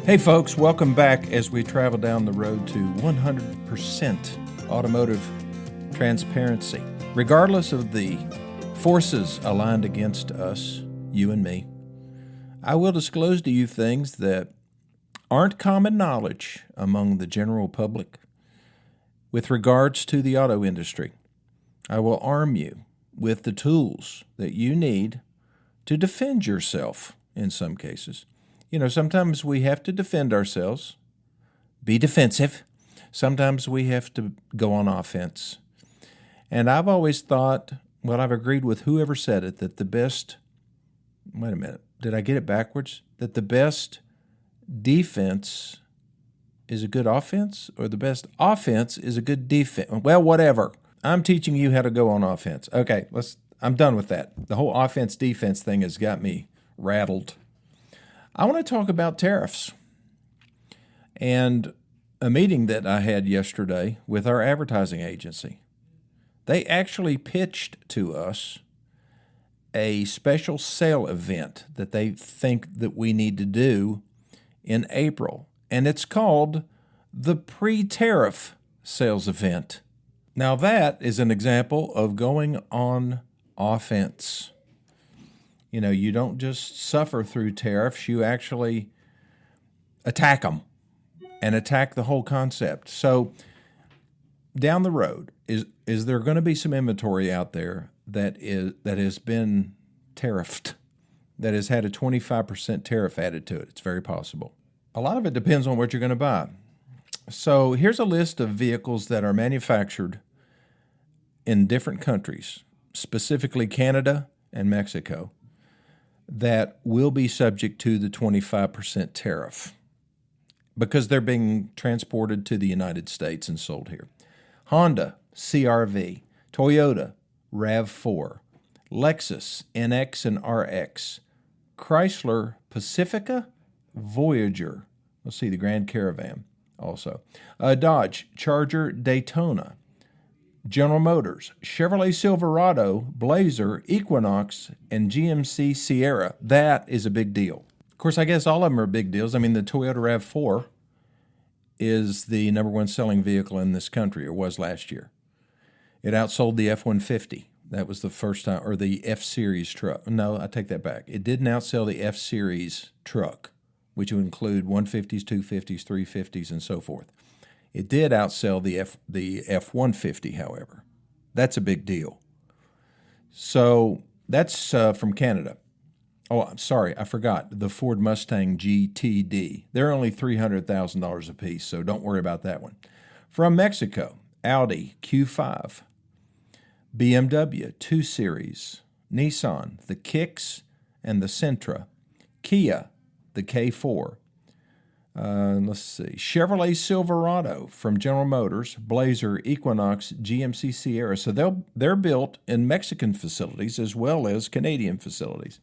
Hey folks, welcome back as we travel down the road to 100% automotive transparency. Regardless of the forces aligned against us, you and me, I will disclose to you things that aren't common knowledge among the general public with regards to the auto industry. I will arm you with the tools that you need to defend yourself in some cases. You know, sometimes we have to defend ourselves, be defensive. Sometimes we have to go on offense. And I've always thought, well, I've agreed with whoever said it, that the best, wait a minute, did I get it backwards? That the best defense is a good offense, or the best offense is a good defense? Well, whatever. I'm teaching you how to go on offense. Okay, I'm done with that. The whole offense-defense thing has got me rattled. I want to talk about tariffs and a meeting that I had yesterday with our advertising agency. They actually pitched to us a special sale event that they think that we need to do in April, and it's called the pre-tariff sales event. Now that is an example of going on offense. You know, you don't just suffer through tariffs, you actually attack them and attack the whole concept. So down the road, is there going to be some inventory out there that has been tariffed, that has had a 25% tariff added to it? It's very possible. A lot of it depends on what you're going to buy. So here's a list of vehicles that are manufactured in different countries, specifically Canada and Mexico, that will be subject to the 25% tariff because they're being transported to the United States and sold here. Honda CR-V, Toyota RAV4, Lexus NX and RX, Chrysler Pacifica, Voyager, let's see, the Grand Caravan also, Dodge Charger Daytona, General Motors, Chevrolet Silverado, Blazer, Equinox, and GMC Sierra. That is a big deal. Of course, I guess all of them are big deals. I mean, the Toyota RAV4 is the number one selling vehicle in this country, or was last year. It outsold the F-150. That was the first time, or the F-Series truck. No, I take that back. It didn't outsell the F-Series truck, which would include 150s, 250s, 350s, and so forth. It did outsell the F-150, however. That's a big deal. So that's from Canada. Oh, I'm sorry, I forgot. The Ford Mustang GTD. They're only $300,000 a piece, so don't worry about that one. From Mexico, Audi Q5, BMW 2 Series, Nissan, the Kicks and the Sentra, Kia, the K4, let's see, Chevrolet Silverado from General Motors, Blazer, Equinox, GMC Sierra. So they're built in Mexican facilities as well as Canadian facilities.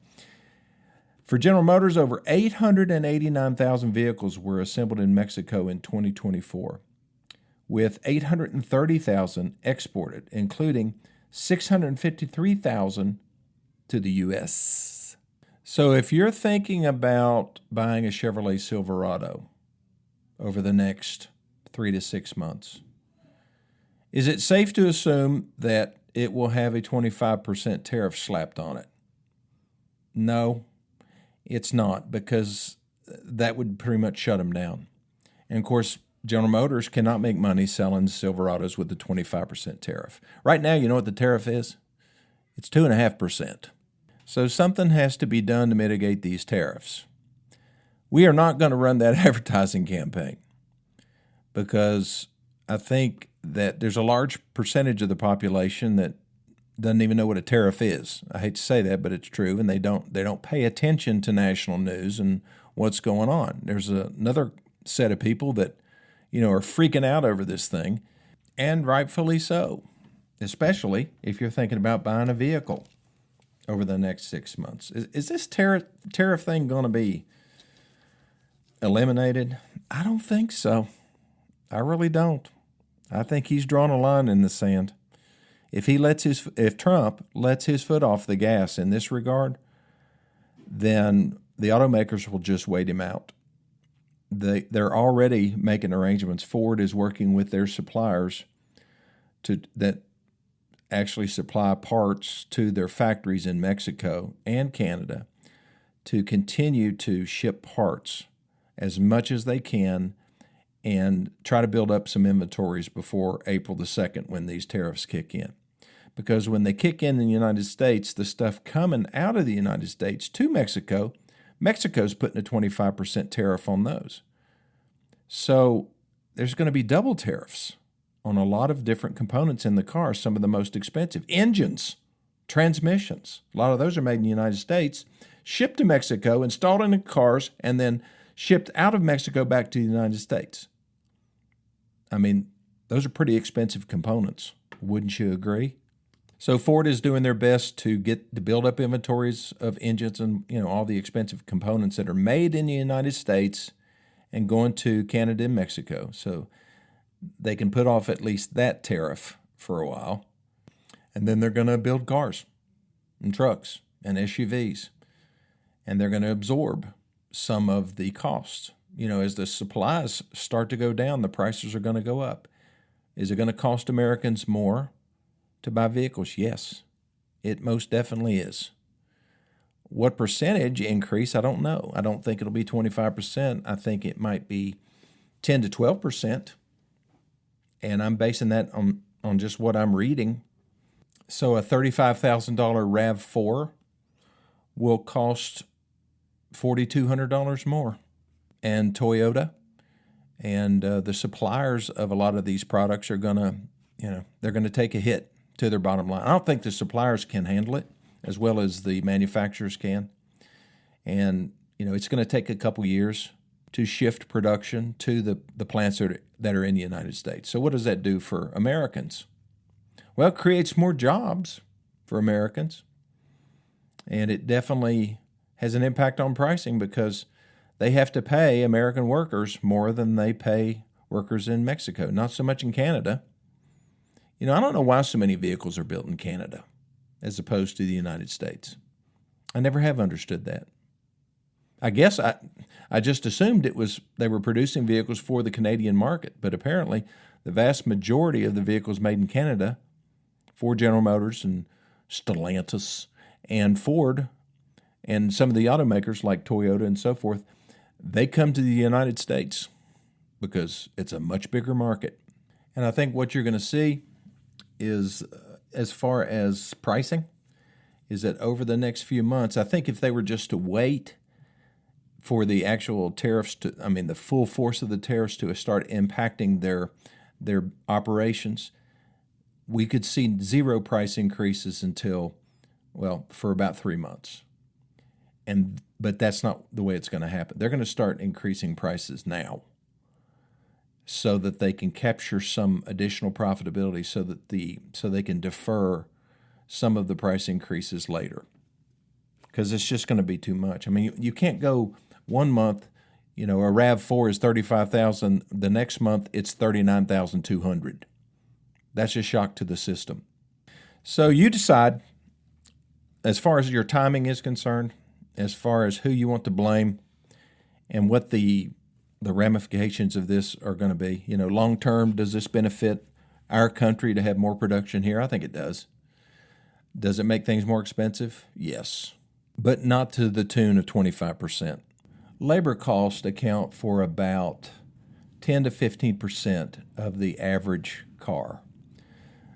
For General Motors, over 889,000 vehicles were assembled in Mexico in 2024, with 830,000 exported, including 653,000 to the U.S. So if you're thinking about buying a Chevrolet Silverado over the next 3 to 6 months, is it safe to assume that it will have a 25% tariff slapped on it? No, it's not, because that would pretty much shut them down. And of course, General Motors cannot make money selling Silverados with the 25% tariff. Right now, you know what the tariff is? It's 2.5%. So something has to be done to mitigate these tariffs. We are not going to run that advertising campaign because I think that there's a large percentage of the population that doesn't even know what a tariff is. I hate to say that, but it's true, and they don't pay attention to national news and what's going on. There's another set of people that, you know, are freaking out over this thing, and rightfully so, especially if you're thinking about buying a vehicle over the next 6 months. Is this tariff thing going to be eliminated? I don't think so. I really don't. I think he's drawn a line in the sand. If Trump lets his foot off the gas in this regard, then the automakers will just wait him out. they're already making arrangements. Ford is working with their suppliers that actually supply parts to their factories in Mexico and Canada to continue to ship parts as much as they can and try to build up some inventories before April the 2nd when these tariffs kick in. Because when they kick in the United States, the stuff coming out of the United States to Mexico, Mexico's putting a 25% tariff on those. So there's going to be double tariffs on a lot of different components in the car, some of the most expensive. Engines, transmissions, a lot of those are made in the United States, shipped to Mexico, installed in the cars, and then shipped out of Mexico back to the United States. I mean, those are pretty expensive components. Wouldn't you agree? So Ford is doing their best to build up inventories of engines and all the expensive components that are made in the United States and going to Canada and Mexico. So they can put off at least that tariff for a while. And then they're going to build cars and trucks and SUVs. And they're going to absorb some of the costs. As the supplies start to go down, the prices are going to go up. Is it going to cost Americans more to buy vehicles? Yes, it most definitely is. What percentage increase, I don't know. I don't think it'll be 25%. I think it might be 10 to 12%. And I'm basing that on just what I'm reading. So a $35,000 RAV4 will cost $4,200 more. And Toyota and the suppliers of a lot of these products are going to, they're going to take a hit to their bottom line. I don't think the suppliers can handle it as well as the manufacturers can. And, it's going to take a couple years to shift production to the plants that are in the United States. So what does that do for Americans? Well, it creates more jobs for Americans. And it definitely has an impact on pricing because they have to pay American workers more than they pay workers in Mexico, not so much in Canada. I don't know why so many vehicles are built in Canada as opposed to the United States. I never have understood that. I guess I just assumed they were producing vehicles for the Canadian market, but apparently the vast majority of the vehicles made in Canada for General Motors and Stellantis and Ford and some of the automakers like Toyota and so forth, they come to the United States because it's a much bigger market. And I think what you're going to see is, as far as pricing, is that over the next few months, I think if they were just to wait for the actual tariffs the full force of the tariffs to start impacting their operations, we could see zero price increases for about 3 months. But that's not the way it's going to happen. They're going to start increasing prices now so that they can capture some additional profitability so they can defer some of the price increases later. Because it's just going to be too much. I mean, you can't go 1 month, a RAV4 is $35,000, the next month it's $39,200. That's a shock to the system. So you decide, as far as your timing is concerned, as far as who you want to blame and what the ramifications of this are going to be. Long term, does this benefit our country to have more production here? I think it does. Does it make things more expensive? Yes, but not to the tune of 25%. Labor costs account for about 10 to 15% of the average car.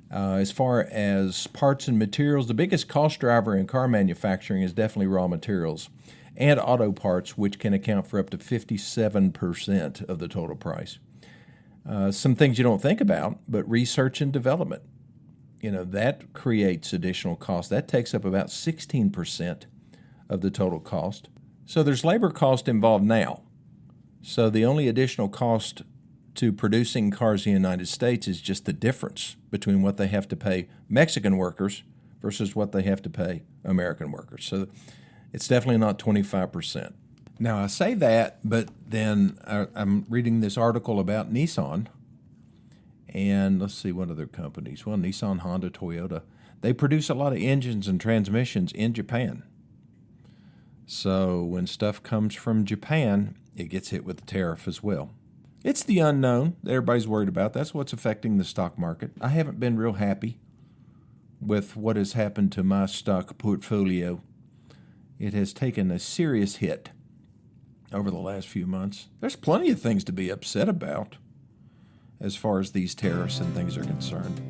As far as parts and materials, the biggest cost driver in car manufacturing is definitely raw materials and auto parts, which can account for up to 57% of the total price. Some things you don't think about, but research and development, that creates additional cost. That takes up about 16% of the total cost. So there's labor cost involved now. So the only additional cost to producing cars in the United States is just the difference between what they have to pay Mexican workers versus what they have to pay American workers. So it's definitely not 25%. Now, I say that, but then I'm reading this article about Nissan, and let's see what other companies. Well, Nissan, Honda, Toyota. They produce a lot of engines and transmissions in Japan. So when stuff comes from Japan, it gets hit with the tariff as well. It's the unknown that everybody's worried about. That's what's affecting the stock market. I haven't been real happy with what has happened to my stock portfolio. It has taken a serious hit over the last few months. There's plenty of things to be upset about as far as these tariffs and things are concerned.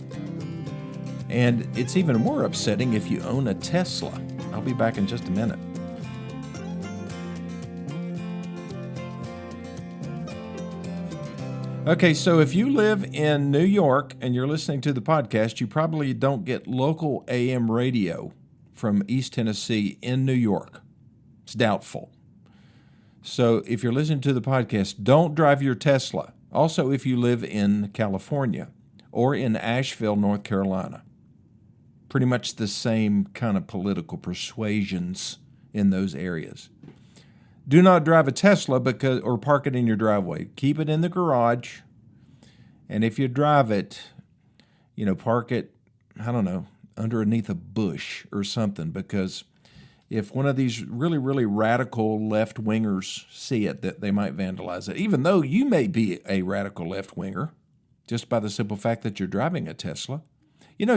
And it's even more upsetting if you own a Tesla. I'll be back in just a minute. Okay, so if you live in New York and you're listening to the podcast, you probably don't get local AM radio from East Tennessee in New York. It's doubtful. So if you're listening to the podcast, don't drive your Tesla. Also, if you live in California or in Asheville, North Carolina, pretty much the same kind of political persuasions in those areas. Do not drive a Tesla or park it in your driveway. Keep it in the garage. And if you drive it, park it, underneath a bush or something, because if one of these really, really radical left-wingers see it, that they might vandalize it, even though you may be a radical left-winger, just by the simple fact that you're driving a Tesla.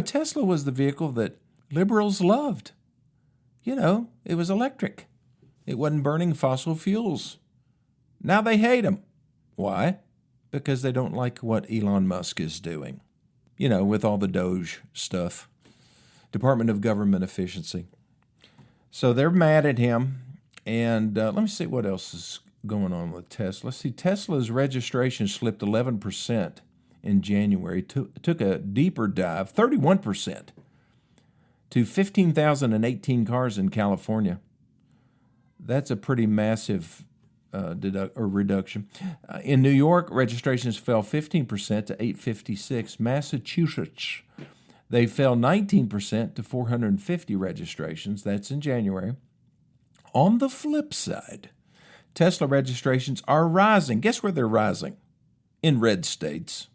Tesla was the vehicle that liberals loved. It was electric. It wasn't burning fossil fuels. Now they hate them. Why? Because they don't like what Elon Musk is doing. With all the Doge stuff. Department of Government Efficiency. So they're mad at him. And let me see what else is going on with Tesla. Let's see, Tesla's registration slipped 11% in January. Took a deeper dive, 31%, to 15,018 cars in California. That's a pretty massive reduction. In New York, registrations fell 15% to 856. Massachusetts, they fell 19% to 450 registrations. That's in January. On the flip side, Tesla registrations are rising. Guess where they're rising? In red states.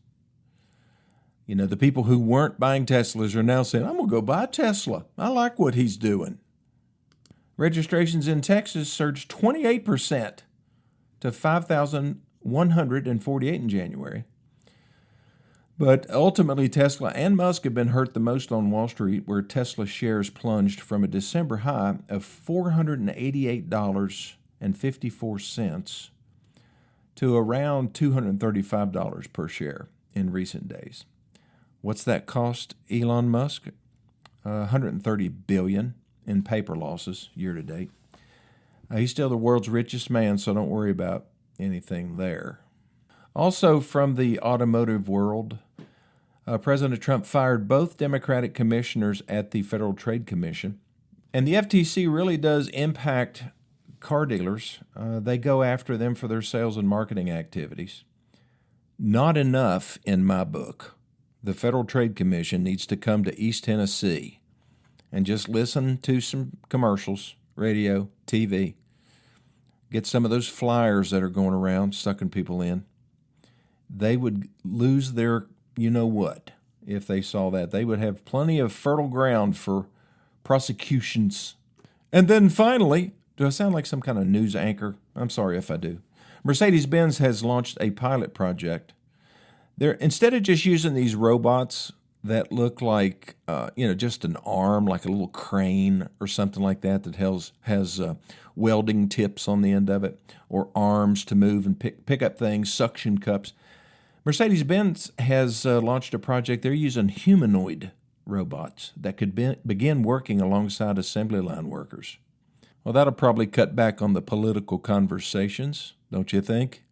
The people who weren't buying Teslas are now saying, I'm going to go buy a Tesla. I like what he's doing. Registrations in Texas surged 28% to 5,148 in January. But ultimately, Tesla and Musk have been hurt the most on Wall Street, where Tesla shares plunged from a December high of $488.54 to around $235 per share in recent days. What's that cost Elon Musk? $130 billion in paper losses year to date. He's still the world's richest man, so don't worry about anything there. Also from the automotive world, President Trump fired both Democratic commissioners at the Federal Trade Commission. And the FTC really does impact car dealers. They go after them for their sales and marketing activities. Not enough in my book. The Federal Trade Commission needs to come to East Tennessee and just listen to some commercials, radio, TV. Get some of those flyers that are going around, sucking people in. They would lose their you-know-what if they saw that. They would have plenty of fertile ground for prosecutions. And then finally, do I sound like some kind of news anchor? I'm sorry if I do. Mercedes-Benz has launched a pilot project. Instead of just using these robots that look like, just an arm, like a little crane or something like that has welding tips on the end of it, or arms to move and pick up things, suction cups. Mercedes-Benz has launched a project. They're using humanoid robots that could begin working alongside assembly line workers. Well, that'll probably cut back on the political conversations, don't you think?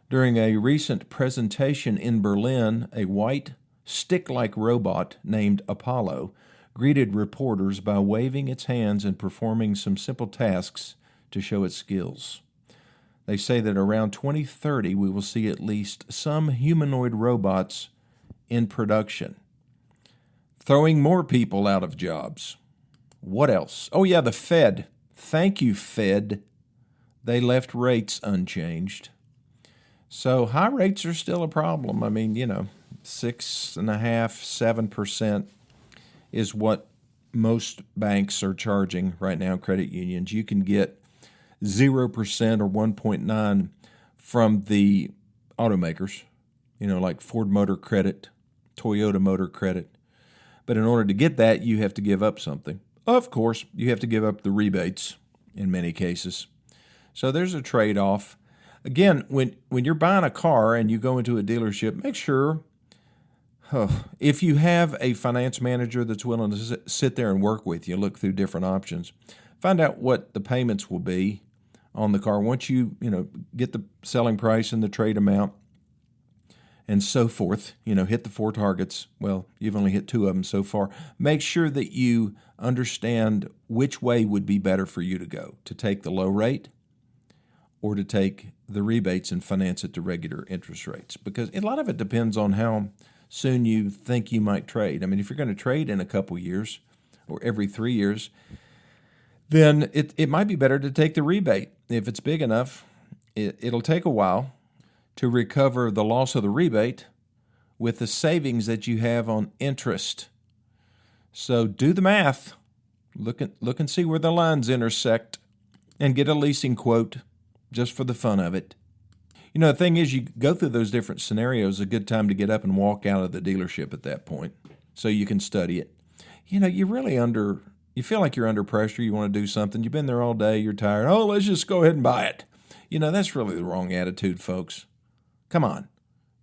During a recent presentation in Berlin, a white, stick-like robot named Apollo greeted reporters by waving its hands and performing some simple tasks to show its skills. They say that around 2030, we will see at least some humanoid robots in production, throwing more people out of jobs. What else? Oh, yeah, the Fed. Thank you, Fed. They left rates unchanged. So high rates are still a problem. I mean, 6.5%, 7% is what most banks are charging right now, credit unions. You can get 0% or 1.9 from the automakers, like Ford Motor Credit, Toyota Motor Credit. But in order to get that, you have to give up something. Of course, you have to give up the rebates in many cases. So there's a trade-off. Again, when you're buying a car and you go into a dealership, make sure, if you have a finance manager that's willing to sit there and work with you, look through different options, find out what the payments will be on the car once you get the selling price and the trade amount and so forth, hit the 4 targets. Well, you've only hit 2 of them so far. Make sure that you understand which way would be better for you to go, to take the low rate or to take the rebates and finance it to regular interest rates. Because a lot of it depends on how soon you think you might trade. I mean, if you're going to trade in a couple years or every 3 years, then it might be better to take the rebate. If it's big enough, it'll take a while to recover the loss of the rebate with the savings that you have on interest. So do the math. Look and see where the lines intersect and get a leasing quote just for the fun of it. The thing is, you go through those different scenarios, a good time to get up and walk out of the dealership at that point so you can study it. You feel like you're under pressure, you want to do something, you've been there all day, you're tired, let's just go ahead and buy it. That's really the wrong attitude, folks. Come on,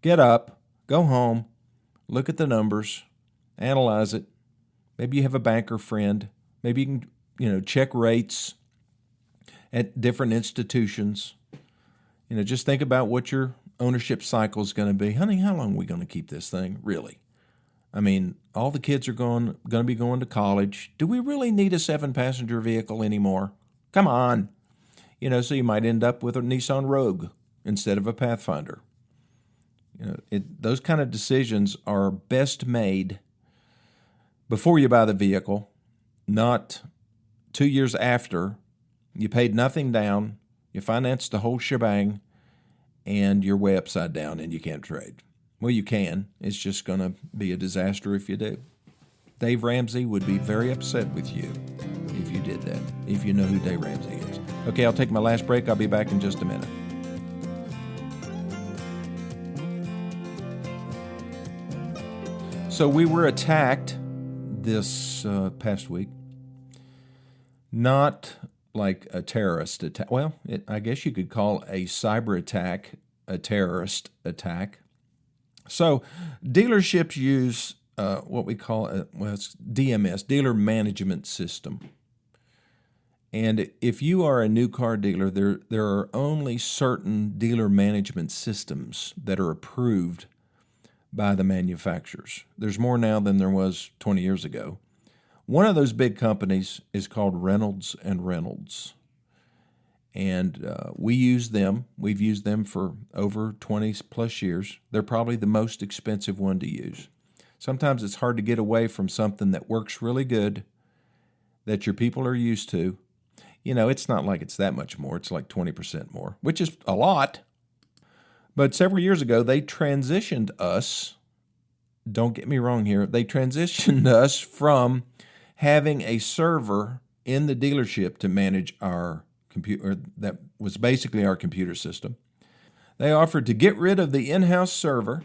get up, go home, look at the numbers, analyze it. Maybe you have a banker friend. Maybe you can, check rates at different institutions. Just think about what your ownership cycle is going to be. Honey, how long are we going to keep this thing, really? I mean, all the kids are going to be going to college. Do we really need a 7-passenger vehicle anymore? Come on. So you might end up with a Nissan Rogue instead of a Pathfinder. Those kind of decisions are best made before you buy the vehicle, not 2 years after. You paid nothing down, you financed the whole shebang, and you're way upside down and you can't trade. Well, you can. It's just going to be a disaster if you do. Dave Ramsey would be very upset with you if you did that, if you know who Dave Ramsey is. Okay, I'll take my last break. I'll be back in just a minute. So we were attacked this past week, not like a terrorist attack. Well, I guess you could call a cyber attack a terrorist attack. So dealerships use what we call it's DMS, Dealer Management System. And if you are a new car dealer, there are only certain dealer management systems that are approved by the manufacturers. There's more now than there was 20 years ago. One of those big companies is called Reynolds and Reynolds. And we use them. We've used them for over 20 plus years. They're probably the most expensive one to use. Sometimes it's hard to get away from something that works really good, that your people are used to. It's not like it's that much more. It's like 20% more, which is a lot. But several years ago, they transitioned us, don't get me wrong here, they transitioned us from having a server in the dealership to manage our computer, that was basically our computer system. They offered to get rid of the in-house server,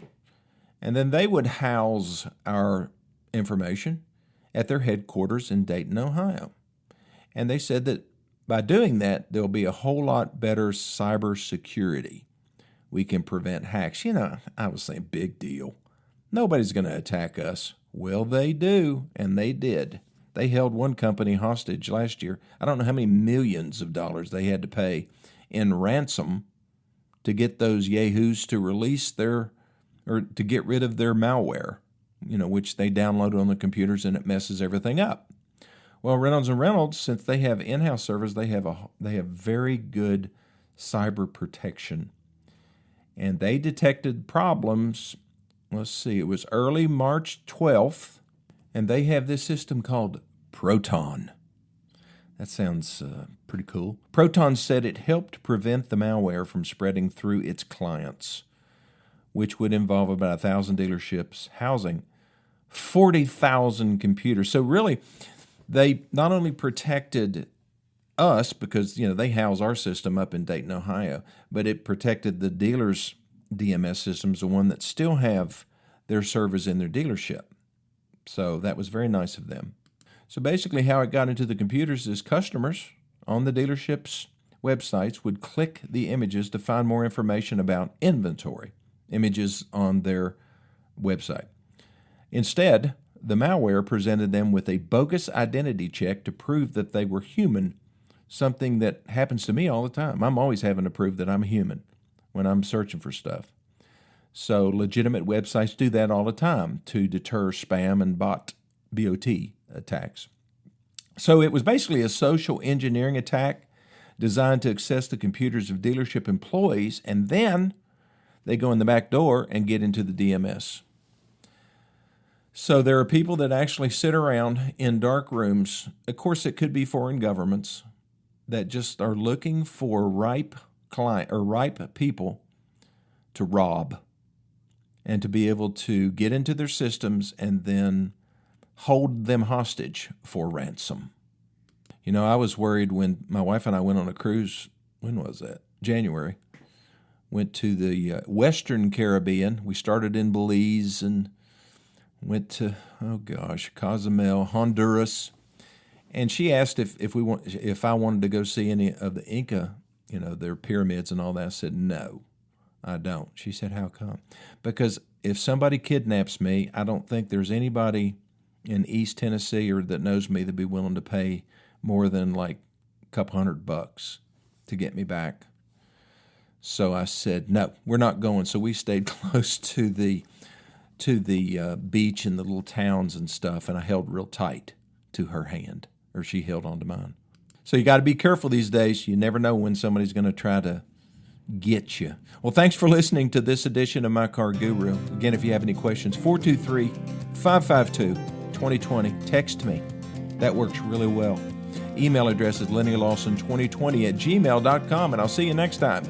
and then they would house our information at their headquarters in Dayton, Ohio. And they said that by doing that, there'll be a whole lot better cyber security. We can prevent hacks. I was saying, big deal. Nobody's going to attack us. Well, they do, and they did. They held one company hostage last year. I don't know how many millions of dollars they had to pay in ransom to get those yahoos to release or to get rid of their malware, which they download on the computers and it messes everything up. Well, Reynolds and Reynolds, since they have in-house servers, they have very good cyber protection. And they detected problems, let's see, it was early March 12th, and they have this system called Proton. That sounds pretty cool. Proton said it helped prevent the malware from spreading through its clients, which would involve about 1,000 dealerships housing 40,000 computers. So really, They not only protected us because, they house our system up in Dayton, Ohio, but it protected the dealers' DMS systems, the one that still have their servers in their dealership. So that was very nice of them. So basically how it got into the computers is customers on the dealership's websites would click the images to find more information about inventory, images on their website. Instead, the malware presented them with a bogus identity check to prove that they were human, something that happens to me all the time. I'm always having to prove that I'm human when I'm searching for stuff. So legitimate websites do that all the time to deter spam and bot attacks. So it was basically a social engineering attack designed to access the computers of dealership employees, and then they go in the back door and get into the DMS. So there are people that actually sit around in dark rooms. Of course, it could be foreign governments that just are looking for ripe people to rob and to be able to get into their systems and then hold them hostage for ransom. I was worried when my wife and I went on a cruise. When was that? January. Went to the Western Caribbean. We started in Belize and went to, Cozumel, Honduras. And she asked if I wanted to go see any of the Inca, their pyramids and all that. I said, no, I don't. She said, how come? Because if somebody kidnaps me, I don't think there's anybody in East Tennessee or that knows me that'd be willing to pay more than like a couple $100 to get me back. So I said, no, we're not going. So we stayed close to the beach and the little towns and stuff, and I held real tight to her hand, or she held onto mine. So you got to be careful these days. You never know when somebody's going to try to get you. Well, thanks for listening to this edition of My Car Guru. Again, if you have any questions, 423-552-2020. Text me. That works really well. Email address is LennyLawson2020 @gmail.com, and I'll see you next time.